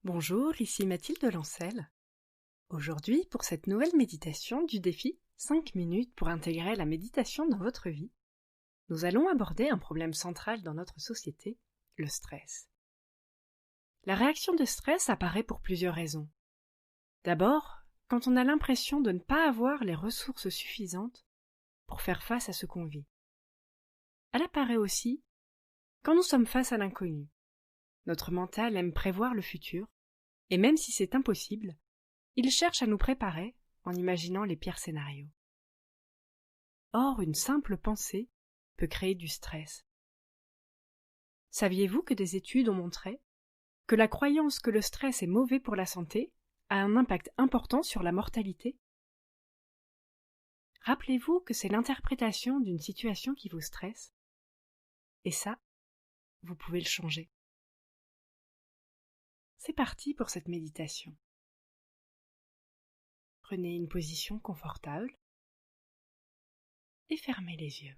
Bonjour, ici Mathilde Lancel. Aujourd'hui, pour cette nouvelle méditation du défi 5 minutes pour intégrer la méditation dans votre vie, nous allons aborder un problème central dans notre société, le stress. La réaction de stress apparaît pour plusieurs raisons. D'abord, quand on a l'impression de ne pas avoir les ressources suffisantes pour faire face à ce qu'on vit. Elle apparaît aussi quand nous sommes face à l'inconnu. Notre mental aime prévoir le futur, et même si c'est impossible, il cherche à nous préparer en imaginant les pires scénarios. Or, une simple pensée peut créer du stress. Saviez-vous que des études ont montré que la croyance que le stress est mauvais pour la santé a un impact important sur la mortalité? Rappelez-vous que c'est l'interprétation d'une situation qui vous stresse, et ça, vous pouvez le changer. C'est parti pour cette méditation. Prenez une position confortable et fermez les yeux.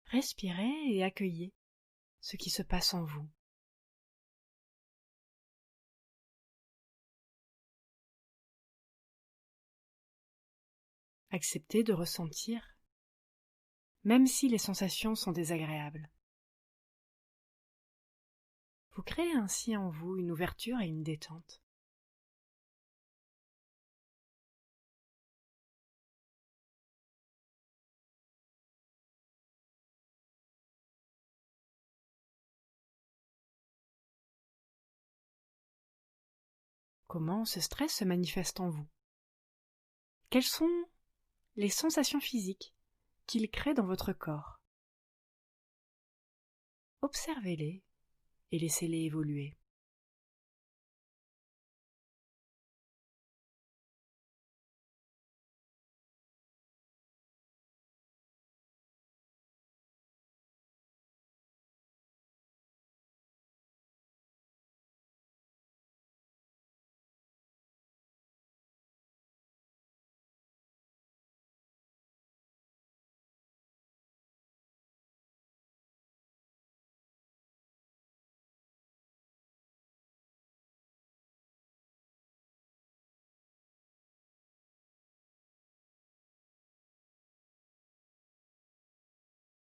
Respirez et accueillez ce qui se passe en vous. Acceptez de ressentir, même si les sensations sont désagréables. Vous créez ainsi en vous une ouverture et une détente. Comment ce stress se manifeste en vous? Quelles sont les sensations physiques qu'il crée dans votre corps? Observez-les et laissez-les évoluer.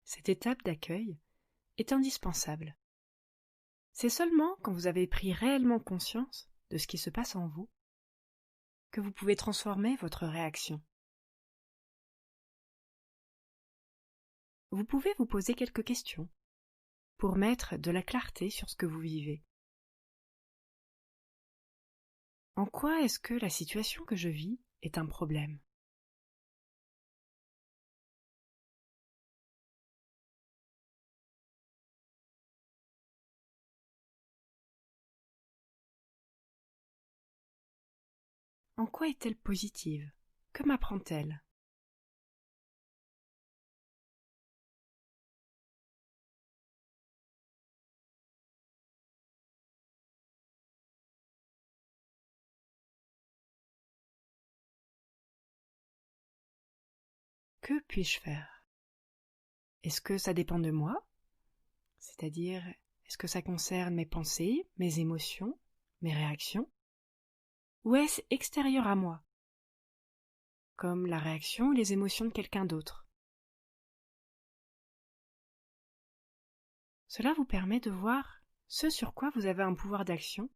Cette étape d'accueil est indispensable. C'est seulement quand vous avez pris réellement conscience de ce qui se passe en vous que vous pouvez transformer votre réaction. Vous pouvez vous poser quelques questions pour mettre de la clarté sur ce que vous vivez. En quoi est-ce que la situation que je vis est un problème? En quoi est-elle positive? Que m'apprend-elle? Que puis-je faire? Est-ce que ça dépend de moi? C'est-à-dire, est-ce que ça concerne mes pensées, mes émotions, mes réactions? Ou est-ce extérieur à moi, comme la réaction ou les émotions de quelqu'un d'autre? Cela vous permet de voir ce sur quoi vous avez un pouvoir d'action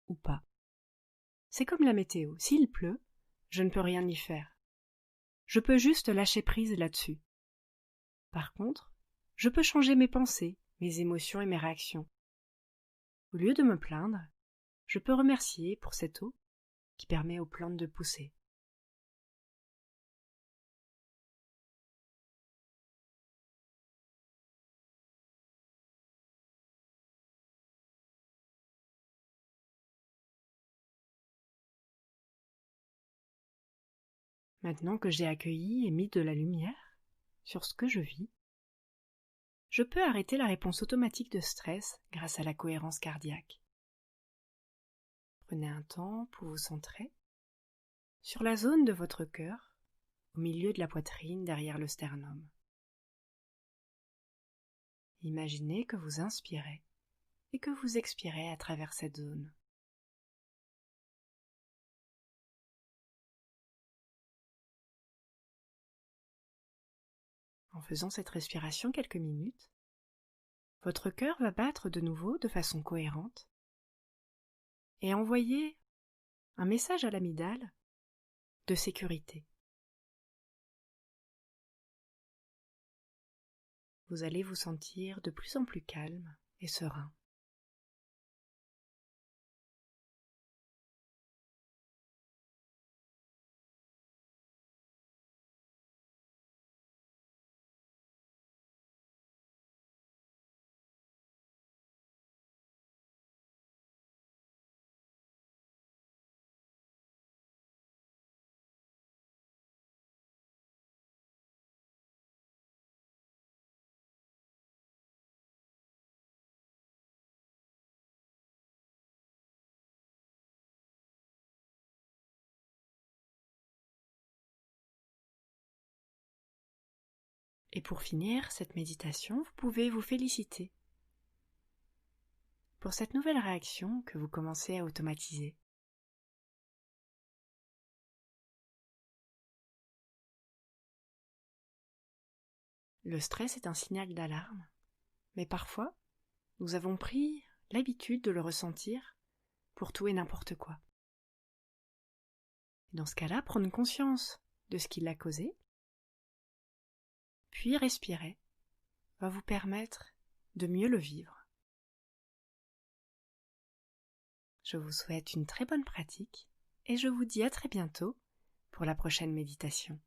ou pas. C'est comme la météo. S'il pleut, je ne peux rien y faire. Je peux juste lâcher prise là-dessus. Par contre, je peux changer mes pensées, mes émotions et mes réactions. Au lieu de me plaindre, je peux remercier pour cette eau qui permet aux plantes de pousser. Maintenant que j'ai accueilli et mis de la lumière sur ce que je vis, je peux arrêter la réponse automatique de stress grâce à la cohérence cardiaque. Prenez un temps pour vous centrer sur la zone de votre cœur, au milieu de la poitrine, derrière le sternum. Imaginez que vous inspirez et que vous expirez à travers cette zone. En faisant cette respiration quelques minutes, votre cœur va battre de nouveau de façon cohérente et envoyer un message à l'amygdale de sécurité. Vous allez vous sentir de plus en plus calme et serein. Et pour finir cette méditation, vous pouvez vous féliciter pour cette nouvelle réaction que vous commencez à automatiser. Le stress est un signal d'alarme, mais parfois, nous avons pris l'habitude de le ressentir pour tout et n'importe quoi. Dans ce cas-là, prendre conscience de ce qui l'a causé, puis respirer, va vous permettre de mieux le vivre. Je vous souhaite une très bonne pratique et je vous dis à très bientôt pour la prochaine méditation.